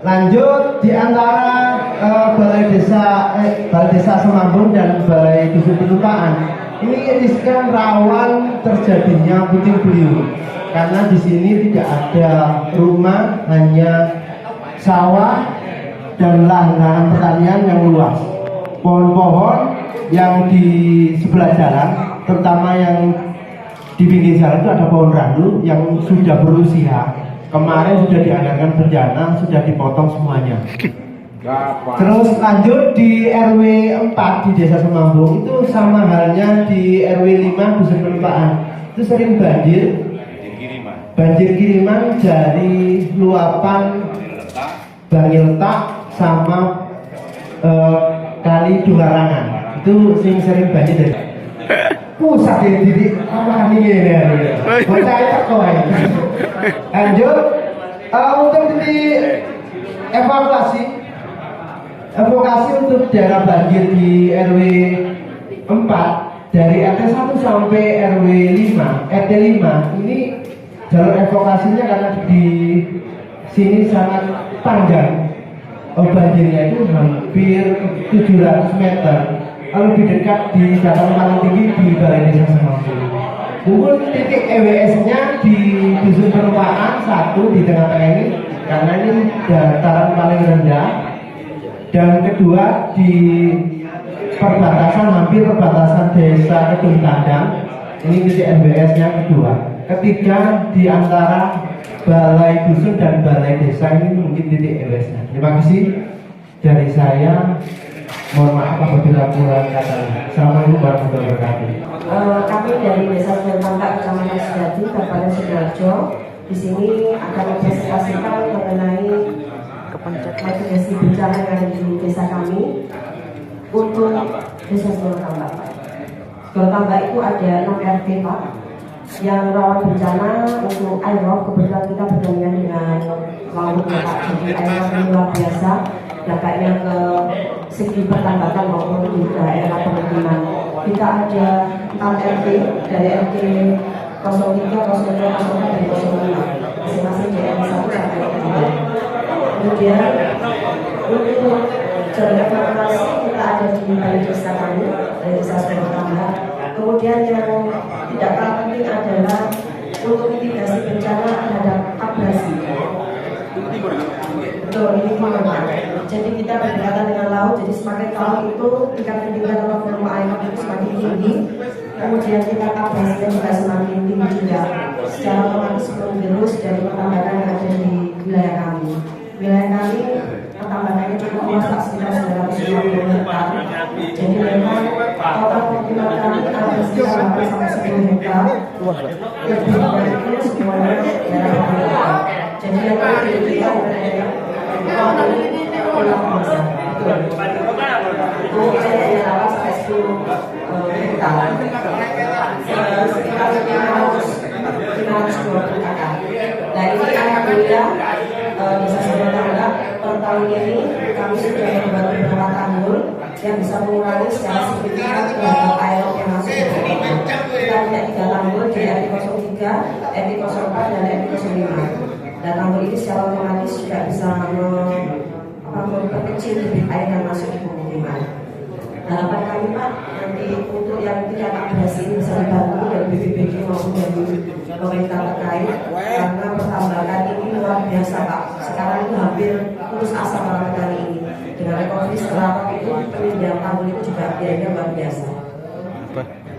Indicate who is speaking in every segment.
Speaker 1: Lanjut di antara Balai Desa Semambung dan Balai Dusun Penupaan ini riskan rawan terjadinya puting beliung karena di sini tidak ada rumah, hanya sawah dan lahan pertanian yang luas. Pohon-pohon yang di sebelah jalan, terutama yang di pinggir jalan itu ada pohon randu yang sudah berusia. Kemarin sudah diadakan bencana, sudah dipotong semuanya. Terus lanjut di RW 4 di Desa Semambung itu sama halnya di RW 5 Dusun Penupaan. Itu sering banjir kiriman dari luapan Bangiltak sama Kali Dungarangan. Itu sering banjir dari pusat diri apa nih ya? Bocah teko ya. Lanjut untuk di evakuasi untuk daerah banjir di RW 4 dari RT 1 sampai RW 5, RT 5 ini jalur evakuasinya karena di sini sangat panjang. Banjirnya itu hampir 700 meter. Lebih dekat di dataran paling tinggi di Balai Desa Semambung. Mungkin titik EWS-nya di Dusun Penupaan 1 di tengah-tengah ini karena ini dataran paling rendah. Dan kedua di hampir perbatasan Desa Kedung Tandang, ini titik EWS-nya kedua. Ketiga di antara Balai Dusun dan Balai Desa ini mungkin titik EWS-nya. Terima kasih dari saya. Mohon maaf apabila kurang kata. Assalamualaikum warahmatullahi wabarakatuh.
Speaker 2: Kami dari Desa Sumbertangga, Kecamatan Sejati, Kabupaten Sidoarjo, di sini akan mempresentasikan mengenai mitigasi bencana yang ada di desa kami untuk Desa Sumbertangga. Sumbertangga itu ada 6 RT Pak, yang rawan bencana untuk airlock. Kebetulan kita bergabungan dengan laut Pak, jadi airlock ini luar biasa. Dampaknya ke segi pertambatan maupun di daerah pemukiman. Kita ada 4 RT dari RT 03, 02, 04, dan 05 masing-masing di RT 1 sampai RT 2. Kemudian untuk jalur evakuasi kita ada di Balai Desa kami, Balai Desa Sumbertangga. Kemudian yang tidak kalah penting adalah untuk mitigasi bencana terhadap abrasi. Betul, ini memang. Jadi kita berdekatan dengan laut, jadi semakin ke laut itu tingkat ketinggian atau volume air itu semakin tinggi. Kemudian tingkat abrasinya juga semakin tinggi juga. Secara otomatis mengerus dari pertambangan yang ada di wilayah kami. Wilayah kami pertambangannya cukup luas, sekitar 950 hektar. Jadi memang total permukiman kami ada sekitar 8 sampai 10 hektar. Lebih dari itu semuanya daerah pemerintah. Jadi yang kami diberikan adalah pulau desa. Kemudian yang lawas sampai 10 hektar. Sekitar 520 kakak. Nah ini alhamdulillah Desa Sumbertangga per tahun ini kami sudah membuat beberapa tanggul yang bisa mengurangi secara signifikan terhadap air yang masuk ke dalam. Kita punya 3 tanggul di RT 03, RT 04, dan RT 05. Dan tanggul ini secara otomatis juga bisa memperkecil debit air yang masuk di pemukiman. Harapan kami Pak, nanti untuk yang tidak abrasi ini bisa dibantu dari BPBD maupun dari pemerintah terkait, karena pertambangan ini luar biasa Pak. Sekarang itu hampir putus asa para petani ini. Dengan recovery setelah itu pemindahan tanggul itu juga biayanya luar biasa.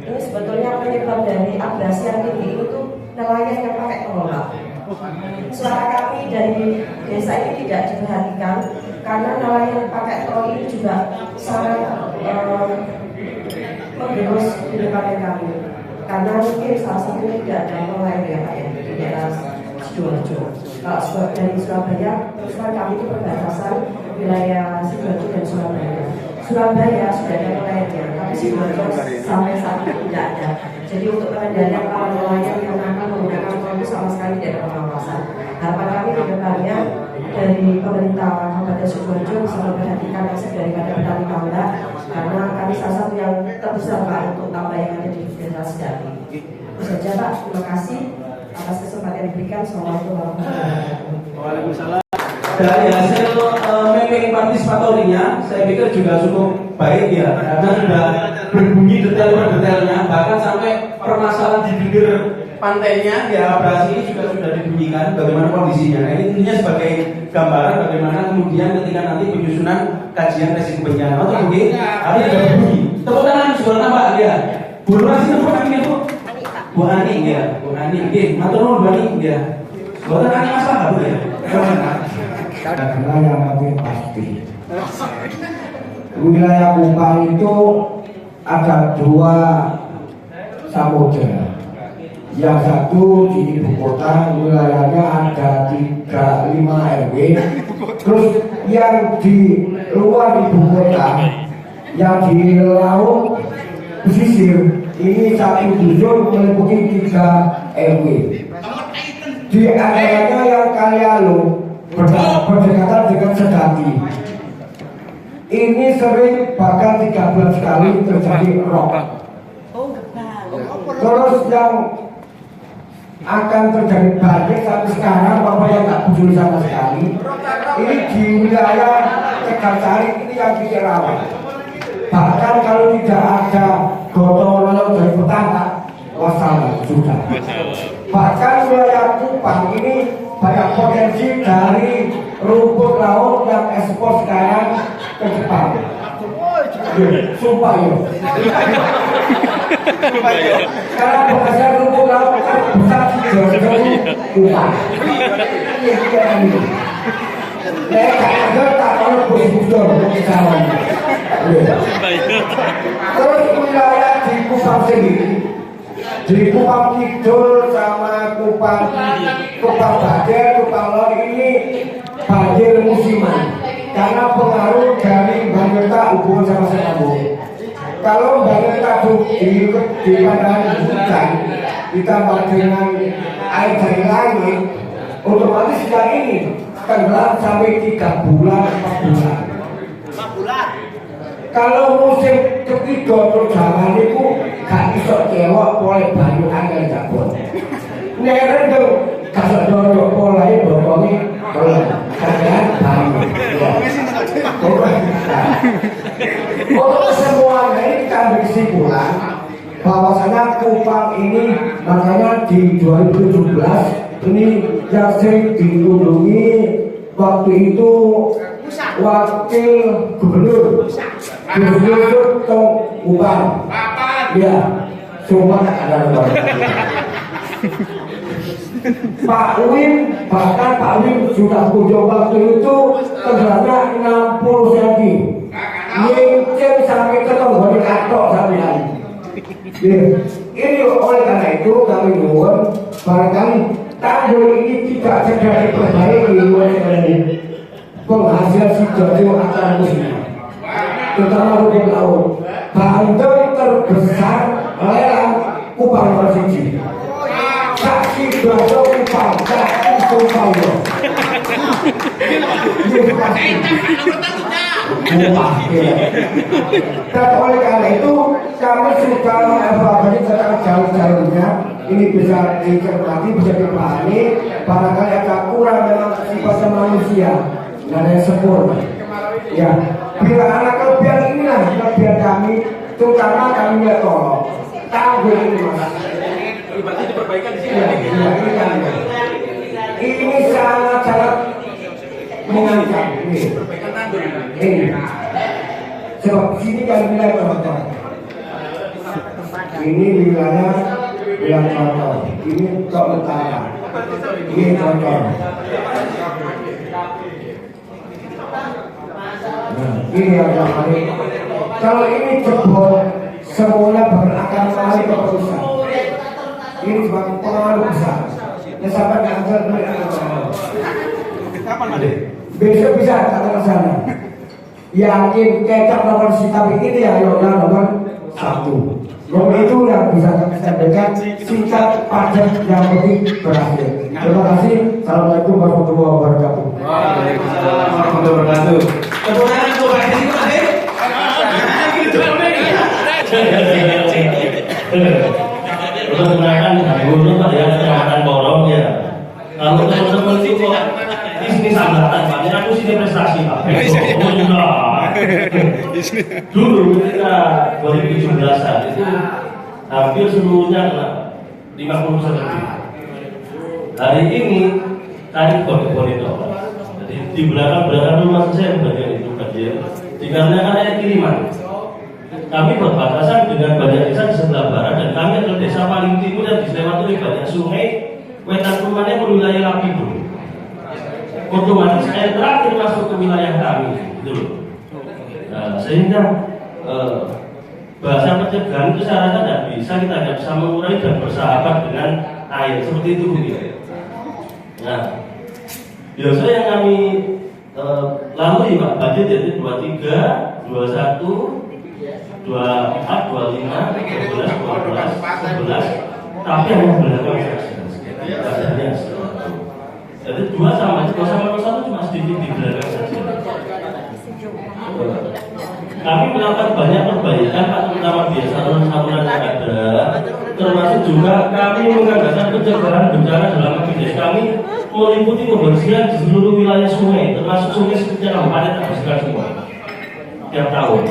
Speaker 2: Ini sebetulnya penyebab dari abrasi yang tinggi itu nelayan yang pakai tol Pak. Suara kami dari desa ini tidak diperhatikan karena nelayan pakai tol ini juga sangat menggerus di depan kami. Karena mungkin salah satunya tidak ada nelayan ya Pak ya di daerah Sidoarjo. Kalau dari Surabaya, terus kami itu perbatasan wilayah Sidoarjo dan Surabaya. Surabaya sudah ada nelayannya, tapi Sidoarjo sampai saat ini tidak ada. Jadi untuk pengendalian para nelayan yang akan menggunakan tol itu sama sekali tidak ada pengawasan. Harapan kami ke depannya dari pemerintah Kabupaten Sidoarjo bisa memperhatikan nasib daripada petani tambak, karena kami salah satu yang terbesar Pak untuk tambak yang ada di Desa Sejati. Itu saja Pak, terima kasih atas kesempatan yang diberikan. Assalamualaikum warahmatullahi wabarakatuh.
Speaker 3: Waalaikumsalam. dari hasil mapping partisipatorinya, saya pikir juga cukup baik ya, karena sudah berbunyi detail per detailnya, bahkan sampai permasalahan di bibir pantainya di abrasi ini juga sudah dibunyikan bagaimana kondisinya. Nah, ini tentunya sebagai gambaran bagaimana kemudian ketika nanti penyusunan kajian resiko bencana. Oke, oke, tapi sudah berbunyi. Tepuk tangan sudah tambah ya. Bu Lurah sih tepuk tangan Bu. Bu Ani ya, Bu Ani. Oke, matur nuwun Bu Ani ya. Bukan Ani masalah Bu ya.
Speaker 4: Karena yang lebih pasti wilayah Kupang itu ada 2 samudera. Yang satu di ibu kota, wilayahnya ada 35 RW. Terus yang di luar ibu kota, yang di laut pesisir, ini satu dusun meliputi 3 RW. Di areanya yang Kalialu berdekatan dengan Sedati. Ini sering bahkan 13 kali terjadi rop. Terus yang akan terjadi banjir sampai sekarang yang tak muncul sama sekali. Ini di wilayah Tegalsari ini yang tidak rawan. Bahkan kalau tidak ada gotong royong dari petani, wassalam sudah. Bahkan wilayah Kupang ini banyak potensi dari rumput laut yang ekspor sekarang ke Jepang. Sumpah ya. Karena bekas rumput laut kan besar jauh-jauh Kupang. Ini kan itu. Mereka ada tak kalau bus-busur misalnya. Terus wilayah di Kupang sendiri, di Kupang Kidul sama Kupang Bager, Kupang Lor ini banjir musiman karena pengaruh dari Banyuta hubungan sama Singapura. Kalau Banyuta di pandangan hujan ditambah dengan air dari langit, otomatis yang ini tenggelam sampai 3 bulan 4 bulan. Kalau musim ketiga terjangan itu gak bisa cewek oleh banyu angin jabon. Neren dong, kasar dodok polanya bokongnya tolong kalian banyu. Untuk semuanya ini kita ambil kesimpulan bahwasanya Kupang ini makanya di 2017 ini yang sering dikunjungi waktu itu wakil gubernur Kupang, ya, semua ada. Pak Wim, bahkan Pak Wim sudah kunjung waktu itu tenggelamnya 60 cm, nyincir sampai ke tenggoni katok sampai hari. Ini oleh karena itu kami mohon barangkali tanggul ini tidak segera diperbaiki oleh penghasil sidoarjo akan muslim, terutama rumput laut. Banten terbesar lelang Kupang Persiji. Saksi Sidoarjo Kupang, saksi Kupang. Dan oleh karena itu kami sudah mengevaluasi secara jauh-jauhnya. Ini bisa dicermati, bisa dipahami. Barangkali agak kurang memang sifatnya manusia, nggak ada yang sempurna. Ya, bila anak kelebihan inilah kelebihan kami, terutama kami nggak tolong. Tanggul ini mas. Ini sangat mengancam. Ini. Sebab sini kan wilayah contoh. Ini wilayah contoh. Ini kok utara. Ini contoh. Ini yang kami. Kalau ini jebol, semuanya akan lari ke perusahaan. Ini sebagai pengaruh besar. Ya sampai nggak ada kapan ada? Besok bisa datang ke sana. Yakin kecap nomor sikap ini ya nomor 1. Nomor itu yang bisa kami sampaikan singkat padat yang penting berhasil. Terima kasih. Assalamualaikum warahmatullahi wabarakatuh.
Speaker 3: Waalaikumsalam warahmatullahi wabarakatuh. Kemudian untuk hadis itu ada.
Speaker 5: Perkenalkan guru Pak ya, Kecamatan Porong ya. Kalau teman-teman itu kok di sini sambatan Pak, prestasi Pak. Oh enggak. Dulu ketika 2017 itu hampir seluruhnya kena 50% lebih. Hari ini tadi kode-kode. Jadi di belakang rumah saya bagian itu banjir. Dikarenakan air kiriman. Kami berbatasan dengan banyak desa di sebelah barat dan kami adalah desa paling timur yang dilewati banyak sungai. Wetan rumahnya wilayah Lapido. Otomatis air terakhir masuk ke wilayah kami, gitu loh. Nah, sehingga bahasa pencegahan itu saya rasa tidak bisa, kita tidak bisa mengurangi dan bersahabat dengan air seperti itu gitu. Nah, biasanya yang kami lalui Pak, banjir jadi 23, 21, 24, 25, 12, 12, 11, tapi hanya belakang saja. Jadi 2 sama 1 cuma sedikit di belakang saja. Kami melakukan banyak perbaikan Pak, terutama di saluran-saluran yang ada, termasuk juga kami mengadakan pencegahan bencana dalam aktivitas kami meliputi pembersihan di seluruh wilayah sungai, termasuk sungai sekitar kabupaten kita bersihkan semua. Tiap tahun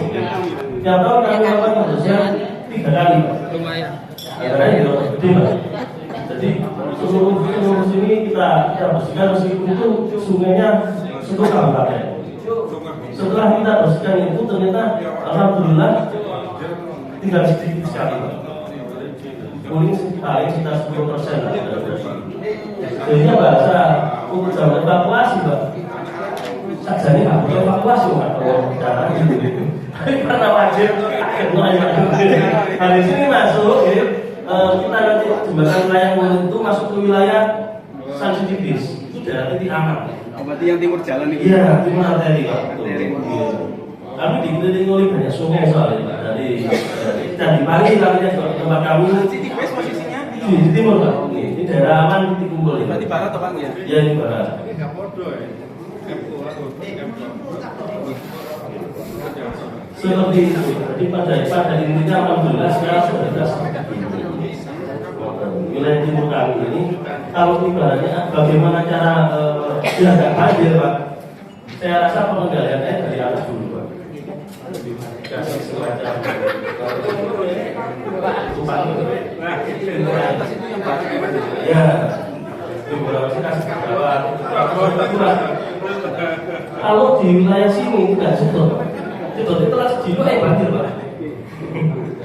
Speaker 5: kami melakukan pembersihan 3 kali. Lumayan. Jadi seluruh sini kita bersihkan meskipun itu sungainya satu kabupaten. Setelah kita bersihkan itu ternyata alhamdulillah tinggal sedikit sekali. Kuning paling sekitar 10%. Jadinya bahasa untuk zaman evakuasi Pak. Sajane Pak, evakuasi Pak cara gitu. Tapi karena wajib dari sini masuk kita nanti jembatan layang Wonten itu masuk ke wilayah sensitif, itu daerah titik aman.
Speaker 6: Berarti yang timur jalan ini?
Speaker 5: Iya, timur arteri Pak. Kami dikelilingi oleh banyak sungai soalnya Pak. Dari Pari lalunya juga tempat kami.
Speaker 6: Titik west posisinya?
Speaker 5: Di timur Pak. Ini daerah aman titik kumpul.
Speaker 6: Berarti barat atau ya?
Speaker 5: Iya di barat. Seperti itu. Jadi pada intinya alhamdulillah sekarang sudah kita wilayah timur kami ini, kalau ibaratnya bagaimana cara jaga banjir Pak, saya rasa pengendaliannya dari atas dulu Pak. Kasih semacam ya, beberapa sih kasih kalau di wilayah sini tidak sedot itu telah sedino banjir Pak.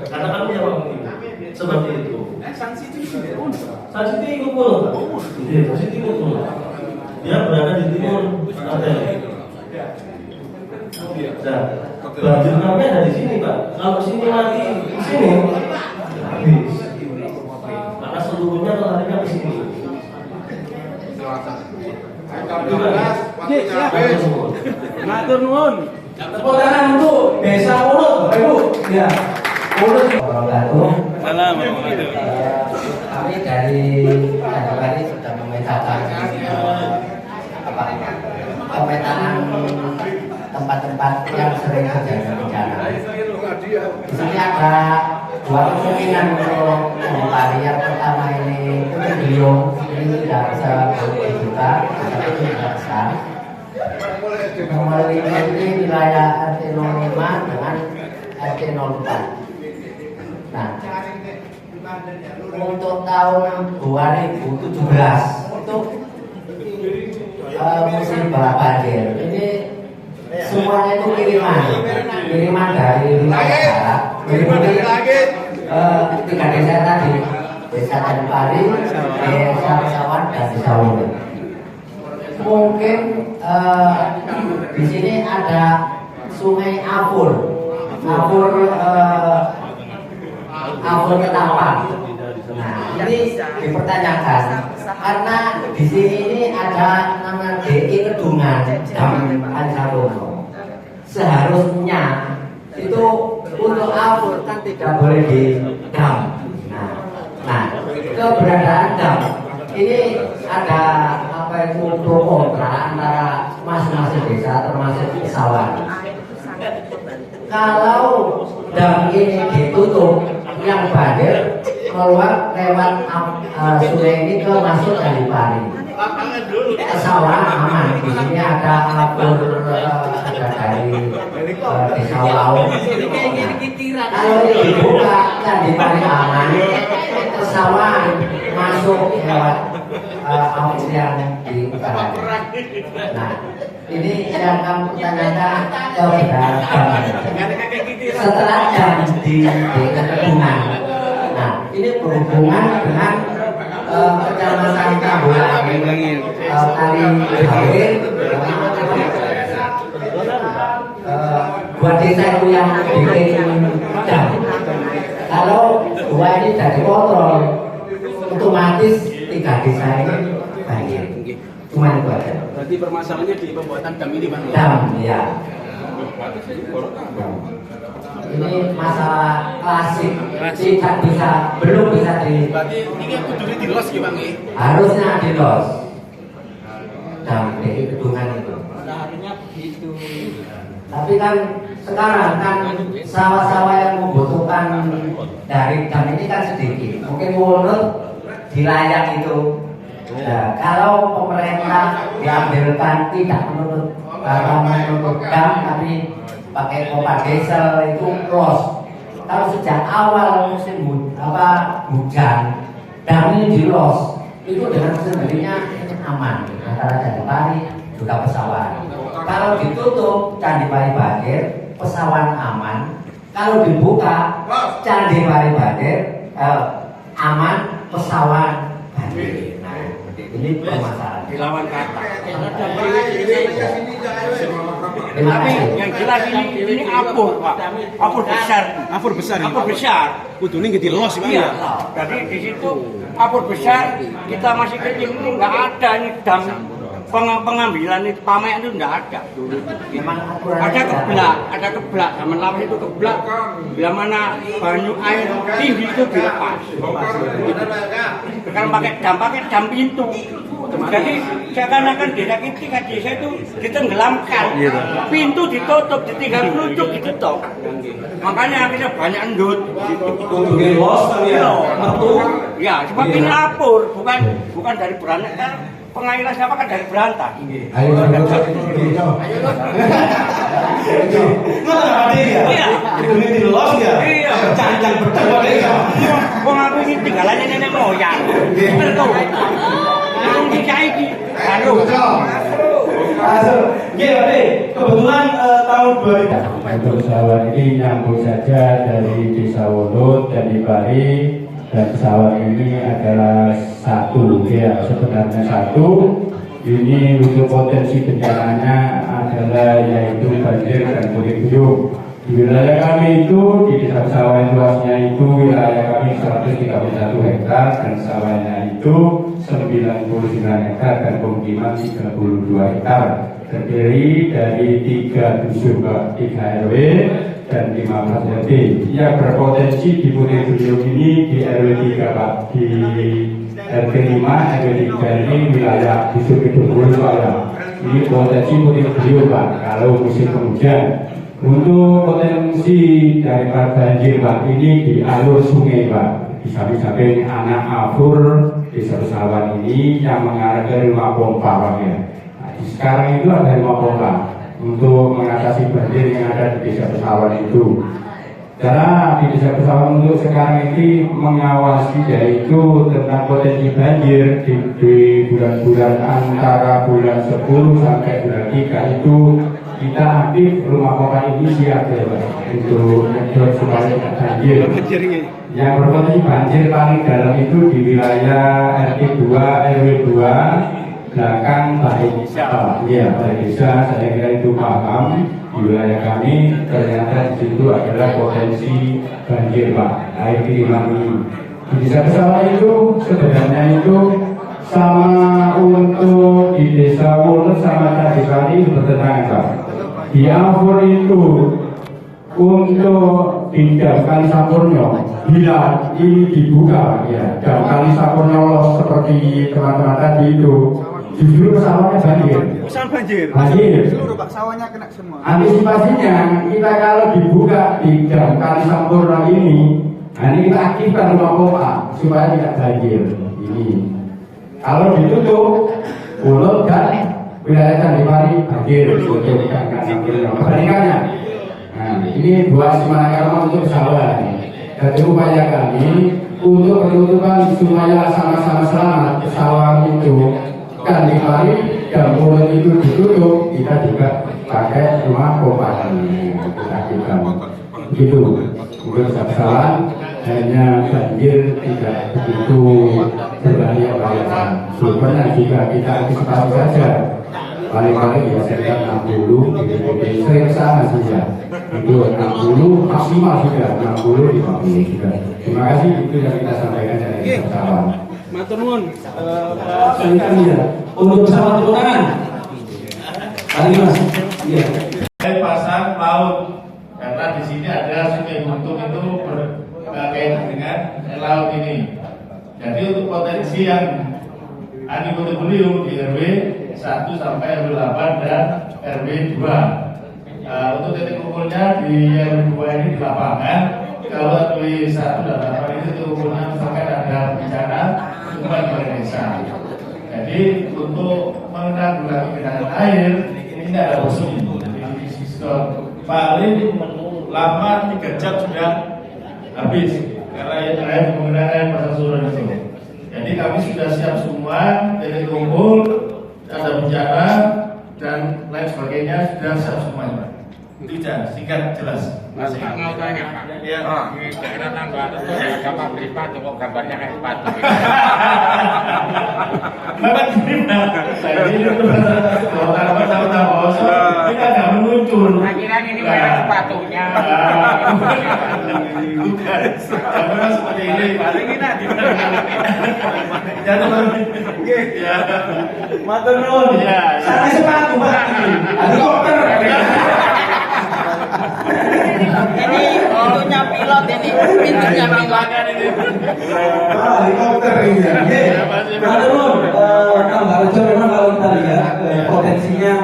Speaker 5: Karena kan punya waktu seperti itu. Sanksi itu ikut pun, sanksi itu ikut pun. Dia berada di timur arteri. Nah, banjir namanya dari sini Pak. Kalau sini mati di sini, habis. Karena seluruhnya larinya ke sini.
Speaker 6: Ngatur nuwun.
Speaker 3: Tepuk tangan untuk Desa Mulut, Ibu. Ya. Mulut.
Speaker 6: Salam.
Speaker 7: Kami dari Tanjung sudah memetakan pemetaan tempat-tempat yang sering terjadi bencana. Di sini ada 2 kemungkinan untuk Pari. Yang pertama ini beliau ini tidak bisa berjuta, tapi tidak besar. Meliputi wilayah RT 05 dengan RT 04. Nah, untuk tahun 2017 itu musim bala banjir ini semuanya itu kiriman dari wilayah barat. Meliputi 3 desa tadi, Desa Tanjung Pari, Desa Pesawan, dan Desa Wonten. Mungkin di sini ada Sungai Afur Ketapang. Nah, ini dipertanyakan karena di sini ini ada nama DI Kedungan Dam Ancarono. Seharusnya itu untuk Afur kan tidak boleh di dam. Nah, keberadaan dam ini ada apa itu pro kontra antara masing-masing desa termasuk Pesawan. Kalau dam ini ditutup, yang banjir keluar lewat sungai ini ke masuk dari Pari. Pesawaran aman. Di sini ada alur dari desa Laut. Kalau dibuka Candi Pari aman, pesawat masuk lewat alur yang di utara. Nah, ini yang kamu tanyakan setelah jam di Kedungan. Nah, ini berhubungan dengan Kecamatan Kabulan, Tali Bawin, buat desa itu yang bikin jam. Kalau dua ini dari kontrol, otomatis 3 desa ini banjir. Cuma itu aja.
Speaker 6: Berarti permasalahannya di pembuatan dam ini, Bang?
Speaker 7: Dam, ya. Ini masalah klasik, belum bisa di.
Speaker 6: Berarti ini kudu dilos ya, Bang?
Speaker 7: Harusnya dilos. Dam di Kedungan itu.
Speaker 6: Harusnya begitu.
Speaker 7: Tapi kan sekarang kan sawah-sawah yang membutuhkan dari dam ini kan sedikit. Mungkin menurut di layak itu. Nah, kalau pemerintah diambilkan tidak menuntut dam tapi pakai pompa diesel itu los. Kalau sejak awal musim hujan dam ini dilos, itu dengan sendirinya aman antara Candi Pari juga Pesawaran. Kalau ditutup Candi Pari banjir, Pesawaran aman. Kalau dibuka Candi Pari banjir aman, Pesawaran banjir. Nah, ini permasalahan.
Speaker 6: Dilawan kata.
Speaker 7: Terima
Speaker 8: Tapi
Speaker 7: kasih.
Speaker 8: yang jelas ini apur, Pak. Apur besar.
Speaker 6: Apur besar ya?
Speaker 8: Apur besar.
Speaker 6: Kudune nggih dilos, Bang.
Speaker 8: Iya. Jadi di situ apur besar kita masih kecil ini nggak ada ini dam pengambilan itu pamek itu nggak ada.
Speaker 7: Memang aturannya
Speaker 8: Ada keblak, zaman lawas itu keblak. Bila mana banyu air tinggi itu dilepas. Kalau pakai dam pintu. Jadi seakan-akan desa itu ditenggelamkan. Pintu ditutup, ditinggal penutup ditutup. Makanya akhirnya banyak endut.
Speaker 3: Kudu dilos, Bang ya. Metu.
Speaker 8: Ya, sebab ini apur, bukan dari berantas. Pengairan siapa kan dari berantas.
Speaker 1: Ayo
Speaker 3: Ngono Pak ya?
Speaker 8: Iya.
Speaker 3: Kudune dilos ya.
Speaker 8: Iya.
Speaker 3: Cancang bedeng ya.
Speaker 8: Wong aku ini tinggalannya nenek moyang. Bener tuh. Yang dicaiki. Baru.
Speaker 3: Masuk. Nggih, Pak De. Kebetulan tahun 2000
Speaker 9: Untuk pesawat ini nyambung saja dari Desa Wolut, Candi Pari, dan pesawat ini adalah satu, ya sebenarnya satu. Ini untuk potensi bencananya adalah yaitu banjir dan puting beliung. Di wilayah kami itu di desa pesawat luasnya itu wilayah kami 131 hektar dan sawahnya itu 99 hektar dan pemukiman 32 hektar. Terdiri dari 3 dusun, 3 RW dan 15 RT yang berpotensi di puting beliung ini di RW 3 Pak, di RT 5 RW 3 ini wilayah dusun Kedungul Pak. Ini potensi puting beliung Pak kalau musim penghujan. Untuk potensi dari banjir Pak ini di alur sungai Pak, di samping-samping anak afur desa Pesawaran ini yang mengarah ke rumah pompa Pak ya. Sekarang itu ada 5 pompa untuk mengatasi banjir yang ada di desa Pesawaran itu. Karena di desa Pesawaran untuk sekarang ini mengawasi yaitu tentang potensi banjir di bulan-bulan antara bulan 10 sampai bulan 3 itu kita aktif rumah pompa ini siap ya Pak untuk menyedot supaya tidak banjir. Yang berpotensi banjir paling dalam itu di wilayah RT 2 RW 2 belakang Balai Desa. Iya, Balai Desa, saya kira itu paham. Di wilayah kami ternyata di situ adalah potensi banjir Pak, air kiriman ini. Di desa Pesawaran itu sebenarnya itu sama untuk di desa Wolet sama Candi Pari itu bertentangan Pak. Di Afur itu untuk di Dam Kali Sampurno bila ini dibuka ya Dam Kali Sampurno seperti teman-teman tadi itu justru pesawatnya banjir.
Speaker 6: Seluruh Pak sawahnya kena semua.
Speaker 9: Antisipasinya kita kalau dibuka di Dam Kali Sampurno ini, nah ini kita aktifkan rumah pompa supaya tidak banjir ini. Kalau ditutup Ulut dan wilayah Candipari banjir tutup dan kebalikannya. Nah, ini dua semangat untuk sawah. Jadi upaya kami untuk penutupan supaya sama-sama selamat sawah itu Candipari dan Ulut itu ditutup, kita juga pakai rumah pompa kita begitu. Untuk sasaran hanya banjir tidak begitu berbahaya. Sebenarnya juga kita antisipasi saja. Paling-paling ya sekitar 60 di sering sama saja. Itu 60 maksimal sudah 60 50 sudah. Terima kasih, itu yang kita sampaikan dari sasaran.
Speaker 3: Matur nuwun. Untuk bersama tepuk tangan. Mari Mas. Iya.
Speaker 10: Saya pasang laut karena di sini ada Sungai Buntung itu berkaitan dengan laut ini. Jadi untuk potensi yang Ani Putu Beliung di RW 1 sampai RW 8 dan RW 2. Untuk titik kumpulnya di RW 2 ini di lapangan. Kalau RW 1 dan 8 itu titik kumpulnya misalkan ada bencana lingkungan di desa. Jadi untuk menanggulangi genangan air ini ada usul. Paling lama 3 jam sudah habis karena air menggunakan air pasang surut itu. Jadi kami sudah siap semua dari kumpul, ada bencana dan lain sebagainya sudah siap semuanya. Itu aja, singkat jelas.
Speaker 8: Mas, mau tanya Pak.
Speaker 10: Iya.
Speaker 8: Di daerah Nangga ada pabrik sepatu kok gambarnya kayak sepatu.
Speaker 10: Bapak gini Pak, saya ini kalau tanaman sama-sama kita nggak muncul.
Speaker 8: Akhirnya ini merek sepatunya.
Speaker 10: Bukan, memang seperti ini.
Speaker 8: Paling kita di
Speaker 10: Jangan ya.
Speaker 3: Matur nuwun.
Speaker 10: Ya.
Speaker 3: Sampai sepatu Pak. Helikopter.
Speaker 11: Ini pintunya pilot ini, pintunya pilot.
Speaker 3: Helikopter ini. Matur nuwun. Tambah memang kalau kita lihat potensinya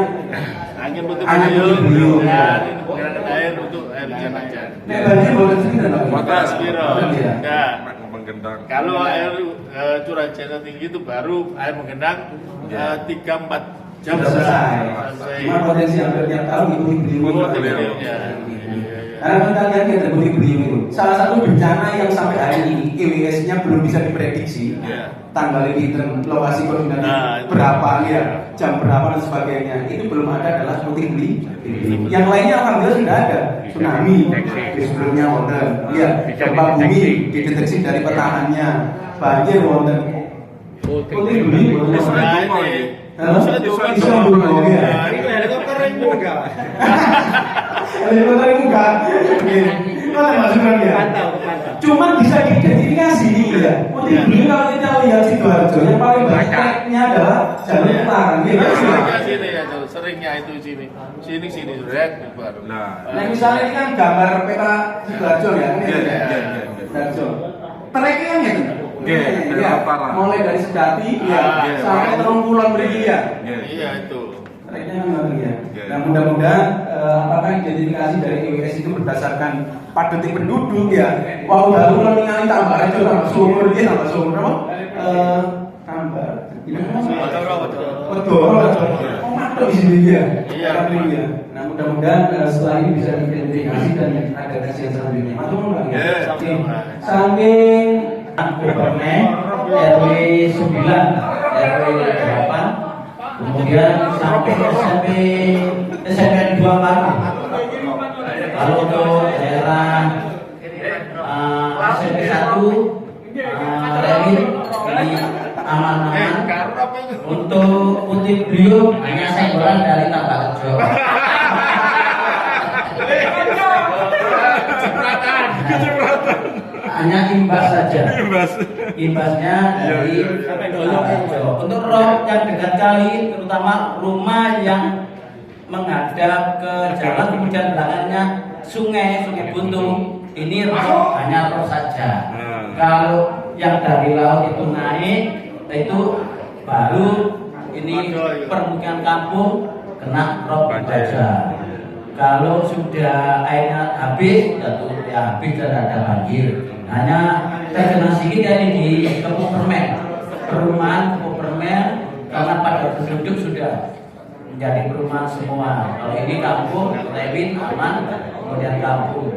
Speaker 10: Angin Putu
Speaker 3: Beliung
Speaker 10: Beliung dan pengerangan air untuk air hujan aja.
Speaker 3: nek banjir boleh segini Pak.
Speaker 10: Batas biro. Enggak.
Speaker 6: Menggendang.
Speaker 10: Kalau air curah hujan tinggi itu baru air menggenang 3-4 jam
Speaker 3: Sudah selesai. Cuma potensi hampir tiap tahun itu Beliung. Karena kita lihat ya Putu Beliung itu salah satu bencana yang sampai hari ini EWS-nya belum bisa diprediksi. Tanggal pinten, lokasi koordinat berapa ya, jam berapa dan sebagainya itu belum ada adalah Putu Beliung. Yang lainnya alhamdulillah sudah ada. Tsunami di sebelumnya wonten, ya gempa bumi dideteksi dari petahannya, banjir wonten. Putu Beliung wonten. Iso ndonga ya.
Speaker 10: Helikopter yang enggak.
Speaker 3: Helikopter itu enggak. Mana masukan ya? Cuman bisa diidentifikasi nih ya. Putu Beliung kalau kita lihat Sidoarjo yang paling banyaknya adalah jalur utara.
Speaker 10: Sini ya, seringnya itu sini rek baru.
Speaker 3: Nah, misalnya ini kan gambar peta Sidoarjo ya. Sidoarjo. Treknya kan ya. Mulai dari Sedati sampai Terungkulan Mriki ya.
Speaker 10: Iya itu.
Speaker 3: Treknya memang ya. Nah mudah-mudahan apakah identifikasi dari EWS itu berdasarkan padetik penduduk ya. Wau baru ningali tambah aja tambah sumur dia tambah sumur apa? Tambah. Betul. Oh mantap di sini dia. Iya. Nah mudah-mudahan setelah ini bisa diidentifikasi dan ada kajian selanjutnya. Matur nuwun ya. Saking Gubernur RW 9, RW 8, kemudian sampai SMP 2 Parma. Lalu untuk daerah SMP 1 Relin ini aman-aman. Untuk Putu Beliung hanya senggolan dari Tambarejo. Hanya imbas saja. Imbasnya dari Tambarejo. Untuk rob yang dekat kali, terutama rumah yang menghadap ke jalan kemudian belakangnya sungai Buntung, ini rob hanya rob saja. Kalau yang dari laut itu naik, itu baru ini permukiman kampung kena rob saja. Kalau sudah airnya habis, ya habis dan ada banjir. Hanya terkena sedikit ya ini di Kepuk Permen, perumahan Kepuk Permen
Speaker 12: apartemen karena padat penduduk sudah menjadi perumahan semua. Kalau ini kampung, Lewin aman, kemudian kampung.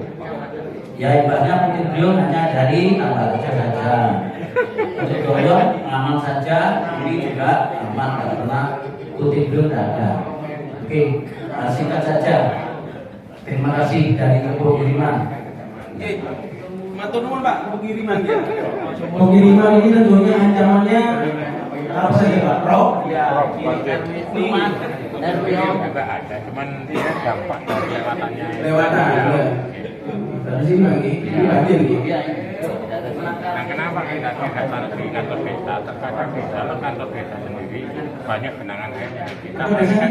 Speaker 12: Ya ibaratnya Putih Beliung hanya dari Tambak Rejo saja. Untuk Doyong aman saja, ini juga aman karena Putih Beliung tidak ada. Oke, singkat saja. Terima kasih dari pengiriman.
Speaker 3: Oke, matur nuwun Pak, pengiriman ya. Pengiriman ini tentunya ancamannya apa saja Pak? Rob? Ya, rumah.
Speaker 13: Juga ada, cuman dia dampak dari lewatannya.
Speaker 3: Lewatan. Dari sini lagi, ini batin nih.
Speaker 13: Nah, kenapa kita tidak taruh di kantor desa? Terkadang di dalam kantor desa sendiri banyak genangan air yang kita alihkan.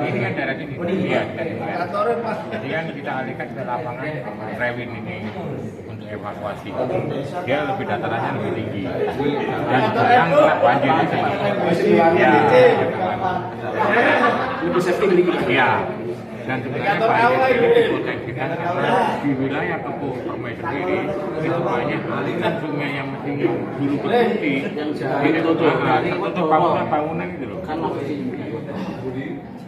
Speaker 13: Ini kan daerah sini, iya, dari jadi kan kita alihkan ke lapangan Rewin ini untuk evakuasi. Dia lebih datarannya lebih tinggi. Dan yang banjir di sini. Ya,
Speaker 3: lebih safety lagi.
Speaker 13: Iya. Dan sebenarnya banjir itu diproteksikan karena di wilayah Kepuh Permai sendiri itu banyak aliran sungai yang mestinya dulu berhenti ini tertutup bangunan itu loh.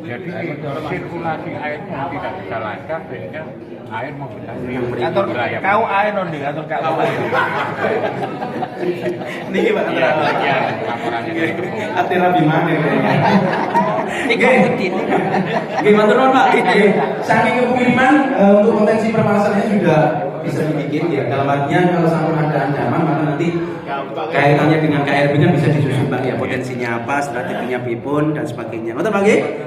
Speaker 13: Jadi sirkulasi airnya tidak bisa lancar sehingga air mobilitas yang
Speaker 6: Kantor
Speaker 13: wilayah
Speaker 6: kau air non di kantor kau air.
Speaker 3: Niki Pak,
Speaker 13: ya laporannya dari Kepuh.
Speaker 3: Atira Bimane. Gimana teman Pak? Saking kepemiliman untuk potensi permasalahannya sudah bisa dibikin ya. Dalam artian kalau sampai ada ancaman maka nanti kaitannya dengan KRB kan bisa disusun Pak ya, potensinya apa, strateginya pipun dan sebagainya. Betul Pak?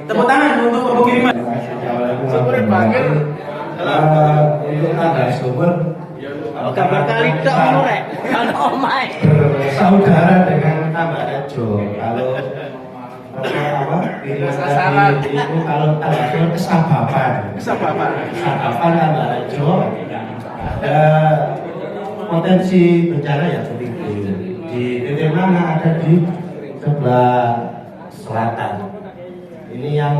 Speaker 3: Tepuk tangan untuk kepemiliman.
Speaker 1: Sumber panggil untuk ada sumber
Speaker 11: Gambar kali tok ngono rek. Kan omae.
Speaker 1: saudara dengan Tambak Rejo. Kalau sasaran itu kalau Tambak Rejo kesabapan Tambak Rejo ada potensi bencana yang tinggi. Di titik mana ada di sebelah selatan. Ini yang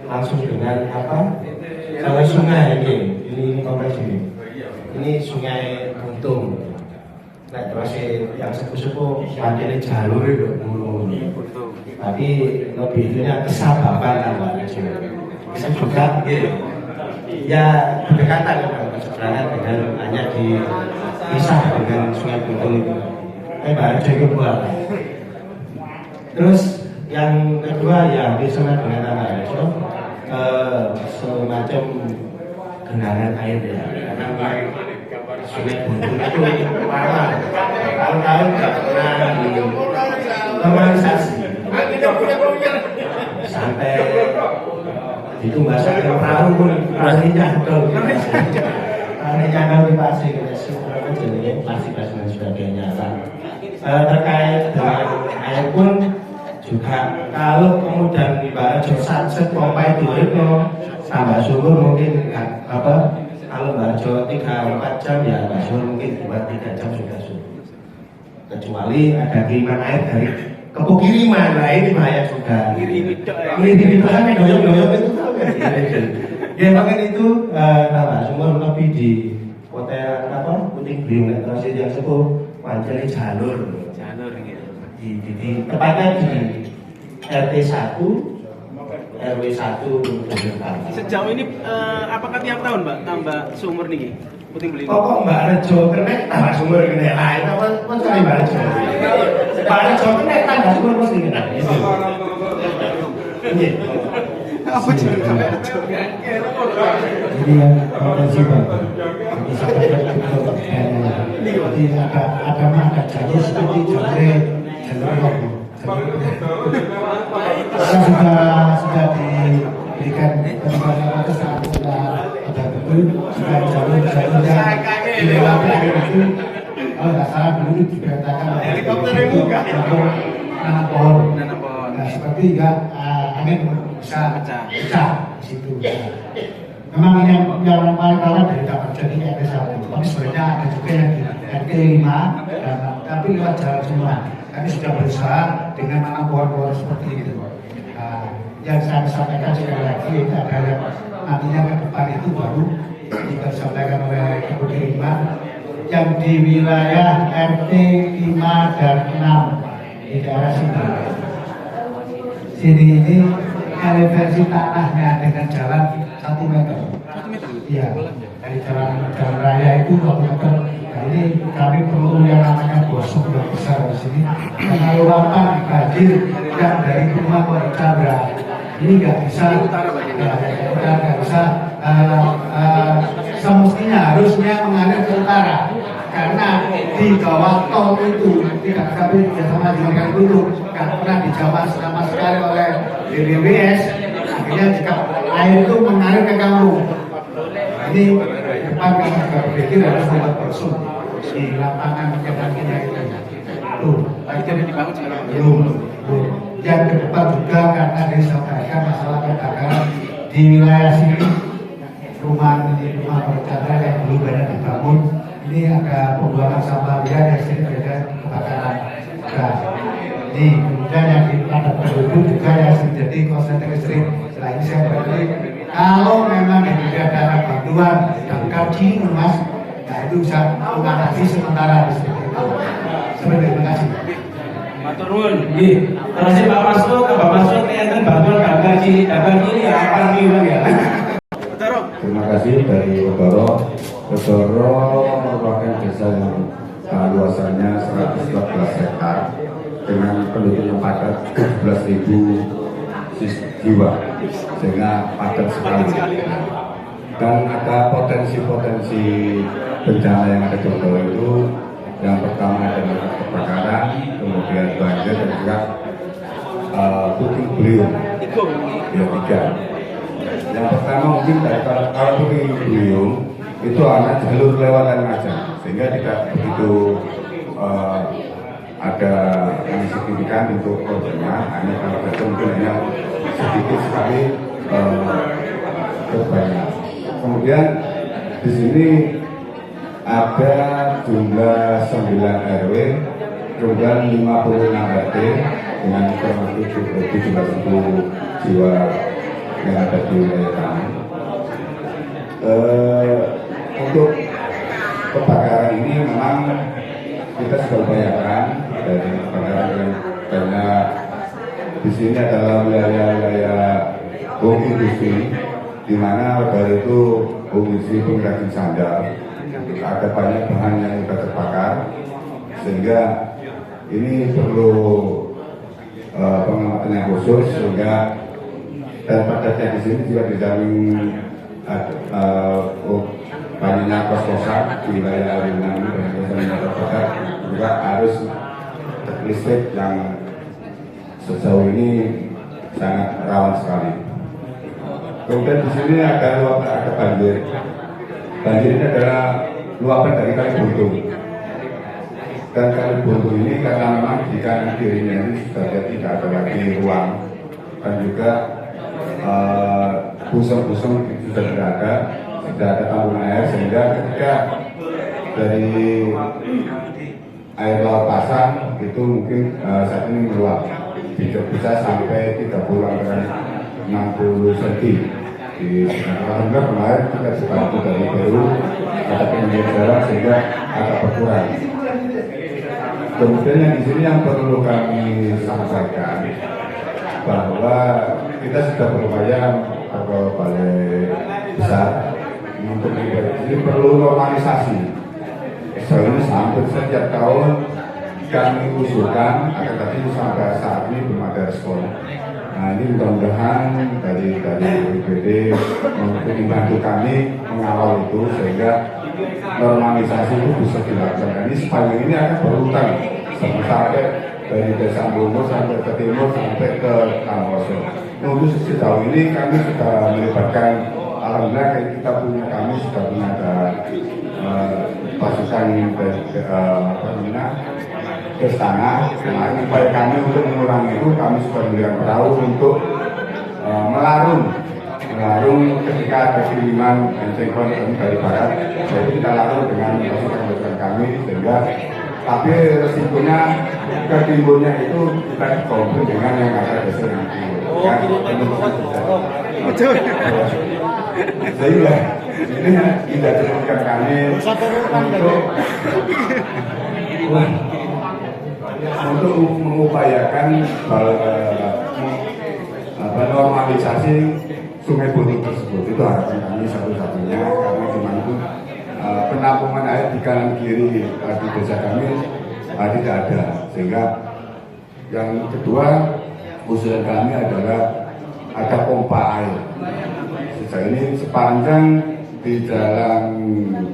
Speaker 1: langsung dengan kalau sungai ini kompleks ini. Ini sungai Buntung. Nah, terus yang sepuh-sepuh pakai jalur itu dulu. Tapi lebihnya kesabapan Tambak Rejo. Bisa juga ya berdekatan sebenarnya dengan hanya dipisah dengan sungai Buntung itu. Tambak Rejo itu buat. Terus yang kedua ya hampir sama dengan Tambak Rejo, semacam genangan air ya. Karena sungai Buntung itu parah. Tahun-tahun nggak pernah normalisasi. Sampai ditumbaskan perahu pun masih nyangkul. Masih nyangkul di pasir. Jadi plastik dan sebagainya. Terkait dengan air pun juga kalau kemudian ibarat satset pompa itu tambah sumur mungkin kalau Mbak Jo 3-4 jam ya Mbak Jo mungkin 2-3 jam sudah surut. Kecuali ada kiriman air dari Kepuh kiriman, nah ini bahaya juga. Ini kan doyong-doyong itu kan. Ya makanya itu tambah sumur lebih di hotel Putih Beliung terus yang sepuh wancani jalur gitu. Di tepatnya di RT 1 RW 1.
Speaker 3: Sejauh ini apakah tiap tahun Mbak tambah sumur nih Putih Beliung?
Speaker 1: Kok Mbak Rejo kena tambah sumur kena lain apa cari Mbak Rejo? Mbak Rejo kena tambah sumur mesti kena. Apa jadi Mbak Rejo? Jadi yang potensi Bapak jadi ada jadi seperti jalur sudah diberikan kepada saat ada betul sudah jalur-jalurnya dilewati air itu kalau nggak salah dulu diberitakan helikopter yang buka nanam pohon. Nah seperti angin bisa pecah di situ. Memang ini yang paling rawan dari dapat jadi RT 1, tapi sebenarnya ada juga yang di RT 5 tapi lewat jalan semua. Kami sudah berusaha dengan menanam pohon-pohon seperti itu. Yang saya sampaikan sekali lagi itu adalah nantinya ke depan itu baru kita disampaikan oleh Kepuh Kiriman yang di wilayah RT 5 dan 6 di daerah sini.
Speaker 14: sini ini elevasi tanahnya dengan jalan 1 meter. Iya, dari jalan raya itu 1 meter. Nah, ini kami perlu yang namanya gosok yang besar di sini. Karena luapan banjir yang dari rumah ke Chandra ini nggak bisa, nggak bisa. Semestinya harusnya mengalir ke utara. Karena di bawah tol itu tidak kami bersama dengan dulu nggak pernah dijawab sama sekali oleh DBWS. Akhirnya jika air itu mengalir ke kampung, ini depan kami juga berpikir harus membuat porsum di lapangan kedatangannya itu. Tuh, tadi dibangun belum. Yang ke depan juga karena disampaikan masalah kebakaran di wilayah sini, rumah bercanda yang belum banyak dibangun. Ini ada pembuangan sampah liar yang sering terjadi kebakaran. Nah, ini kemudian yang di padat penduduk juga yang terjadi konsleting listrik. Setelah ini saya berarti kalau memang tidak ada bantuan dan kaji mas, nah itu bisa mengatasi sementara di sini. Seperti terima kasih.
Speaker 3: Matur nuwun. Nggih. Terus Pak Masro, Pak Masro enten bantuan gambar cilik ini ya apa ya.
Speaker 15: Terima kasih dari Otoro. Otoro merupakan desa yang luasannya 114 hektar dengan penduduk yang padat 17.000 jiwa, sehingga padat sekali. Dan ada potensi-potensi bencana yang ada di Otoro itu, yang pertama adalah kebakaran, kemudian banjir dan juga puting beliung. Ya, 3. Yang pertama mungkin dari kalau puting beliung itu hanya jalur lewatan aja, sehingga tidak begitu ada yang signifikan untuk korbannya. Hanya kalau ada mungkin hanya sedikit sekali korbannya. Kemudian di sini ada jumlah 9 RW, kemudian 56 RT dengan kurang lebih 17.000 jiwa yang ada di wilayah kami. Untuk kebakaran ini memang kita sudah upayakan dari kebakaran yang karena di sini adalah wilayah-wilayah home industri, di mana pada itu home industri pengrajin sandal, ada banyak bahan yang sudah terbakar, sehingga ini perlu pengamatan yang khusus, sehingga dan padatnya di sini juga dijamin banyaknya kos-kosan di wilayah Arinang ini, banyak kosan yang terbakar, juga harus listrik yang sejauh ini sangat rawan sekali. Kemudian di sini ada banjir. Banjir ini adalah luapan dari Kali Buntung. Dan Kali Buntung ini karena memang di kanan kirinya ini sudah tidak ada lagi ruang, dan juga busung-busung sudah tidak ada tampungan air, sehingga ketika dari air laut pasang itu mungkin saat ini meluap, bisa sampai 30 sampai 60 cm. Di Alhamdulillah kemarin kita dibantu dari Peru, ada pengendalian jarak sehingga agak berkurang. Kemudian yang di sini yang perlu kami sampaikan bahwa kita sudah berupaya ke balai besar untuk ini perlu normalisasi. Soalnya hampir setiap tahun kami usulkan, akan tapi sampai saat ini belum ada respon. Nah ini mudah-mudahan dari BPD untuk membantu kami mengawal itu sehingga normalisasi itu bisa dilakukan. Ini sepanjang ini akan berurutan sampai dari Desa Ambongo sampai ke timur sampai ke Tamboso. Untuk sejauh ini kami sudah melibatkan, alhamdulillah kami sudah punya ada pasukan ke sana. Nah, upaya kami untuk mengurangi itu, kami sudah mendirikan perahu untuk melarung ketika ada kiriman sinkron dari barat, jadi kita larung dengan pasukan kami, sehingga tapi resikonya ke timurnya itu kita dikomplit dengan yang ada di sini. Betul. Sehingga ini tidak disebutkan kami untuk mengupayakan normalisasi Sungai Buntung tersebut. Itu harapan kami satu-satunya, karena cuma itu penampungan air di kanan kiri di desa kami tidak ada. Sehingga yang kedua usulan kami adalah ada pompa air. Sejauh ini sepanjang di jalan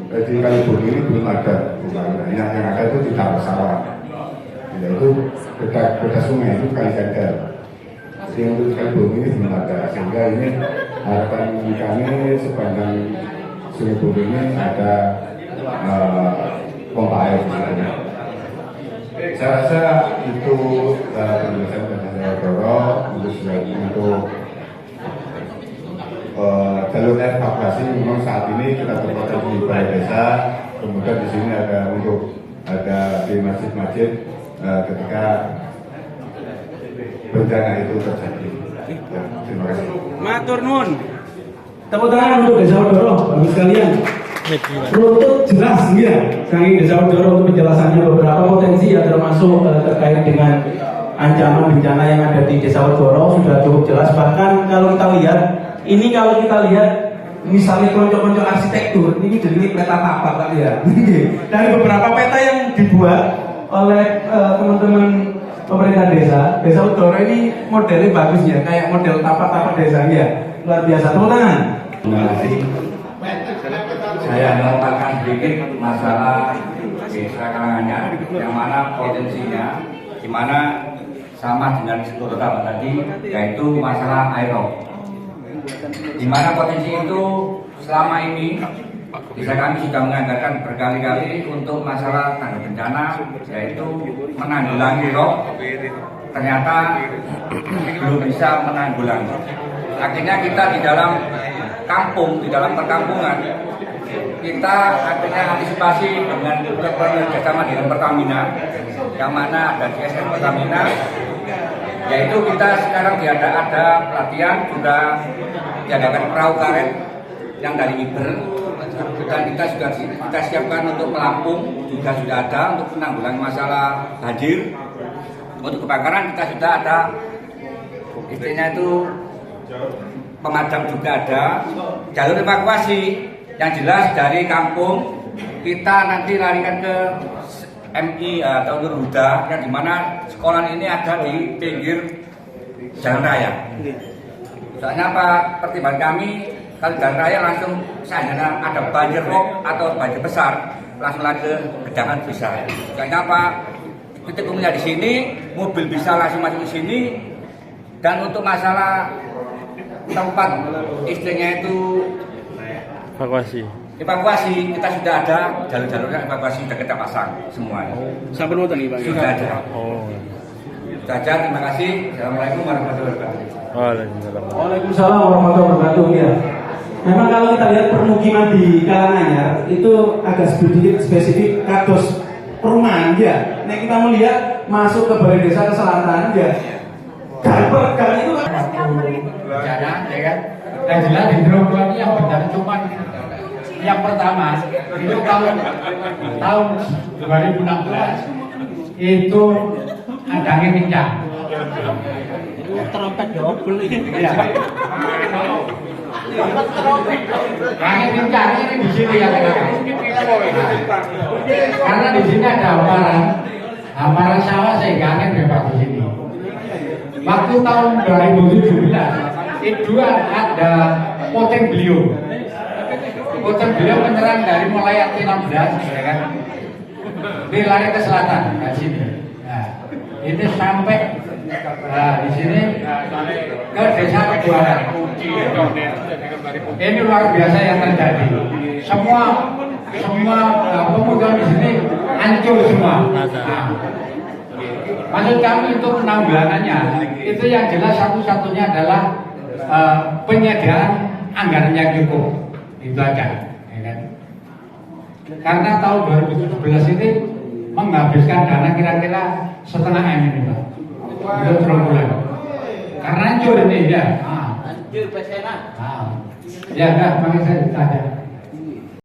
Speaker 15: di Kalibun ini belum ada pompa air. Yang ada itu tidak bersalah. Yaitu beda sungai itu Kali Sender. Jadi untuk Kalibun ini belum ada. Sehingga ini harapan kami sepanjang Sungai Buntung ini ada pompa air. Saya rasa itu penjelasan dari saya dorong untuk jalur evakuasi. Memang saat ini kita terpotong di balai desa, kemudian di sini ada di masjid-masjid ketika bencana itu terjadi. Ya, terima kasih.
Speaker 3: Matur nuwun. Tepuk tangan untuk Desa Wedoro, bagus sekalian. Runtut jelas ya, kami Desa Wedoro untuk penjelasannya beberapa potensi yang termasuk terkait dengan ancaman bencana yang ada di Desa Wedoro sudah cukup jelas. Bahkan kalau kita lihat, misalnya konco-konco arsitektur ini jadi peta tapak Pak ya. Dari beberapa peta yang dibuat oleh teman-teman pemerintah Desa Wedoro ini modelnya bagus ya, kayak model tapak-tapak desa ya. Luar biasa, tepuk tangan.
Speaker 8: Terima kasih. Saya mengungkapkan sedikit masalah desa Karanganyar, yang mana potensinya, di mana sama dengan beberapa tadi, yaitu masalah aerob. Di mana potensi itu selama ini desa kami sudah menganggarkan berkali-kali untuk masalah tangga bencana, yaitu menanggulangi rob, ternyata belum bisa menanggulangi. Akhirnya kita di dalam kampung, di dalam perkampungan, kita akhirnya antisipasi dengan bekerjasama dengan Pertamina, yang mana ada GSM Pertamina, yaitu kita sekarang ada pelatihan, sudah diadakan perahu karet yang dari Iber, dan kita sudah kita siapkan untuk pelampung, juga sudah ada untuk menanggulangi masalah banjir. Untuk kebakaran kita sudah ada, istilahnya itu pemadam juga ada. Jalur evakuasi yang jelas dari kampung kita nanti larikan ke MI atau Huda, yang dimana sekolah ini ada di pinggir jalan raya. Soalnya apa, pertimbangan kami kalau jalan raya langsung seandainya ada banjir rob atau banjir besar langsung lari ke gedangan bisa. Soalnya apa, titik umumnya di sini, mobil bisa langsung masuk ke sini. Dan untuk masalah tempat istilahnya itu evakuasi kita sudah ada jalur-jalurnya, evakuasi sudah kita pasang semuanya.
Speaker 11: Sampai nonton nih Pak.
Speaker 8: Sudah ada. Sudah ada. Terima kasih. Assalamualaikum warahmatullahi wabarakatuh.
Speaker 3: Waalaikumsalam warahmatullahi wabarakatuh. Ya. Memang kalau kita lihat permukiman di Karanganyar itu agak sedikit spesifik kados perumahan ya. Nah kita melihat masuk ke Balai Desa ke selatan ya. Gang itu
Speaker 16: bencana, ya kan? Dan jelas di Drogba ini yang benar cuma yang pertama itu tahun 2016 itu ada angin kencang.
Speaker 11: Trompet double ini.
Speaker 16: Iya. Angin kencang ini di sini ya. Karena di sini ada hamparan sawah sehingga angin bebas di sini. Waktu tahun 2017 itu ada poteng beliau. Poteng beliau menyerang dari mulai RT 16, ya kan? Ini lari ke selatan, ke sini. Nah, ini sampai di sini ke desa Kebuaran. Ini luar biasa yang terjadi. Semua pemuda di sini hancur semua. Nah, maksud kami untuk penanggulangannya itu yang jelas satu-satunya adalah penyediaan anggaran yang cukup, itu aja, ya kan? Karena tahun 2017 ini menghabiskan dana kira-kira setengah M ini Pak, untuk terbulan. Karena hancur ini ya. Hancur pesena. Ya, enggak, makanya saya ditanya.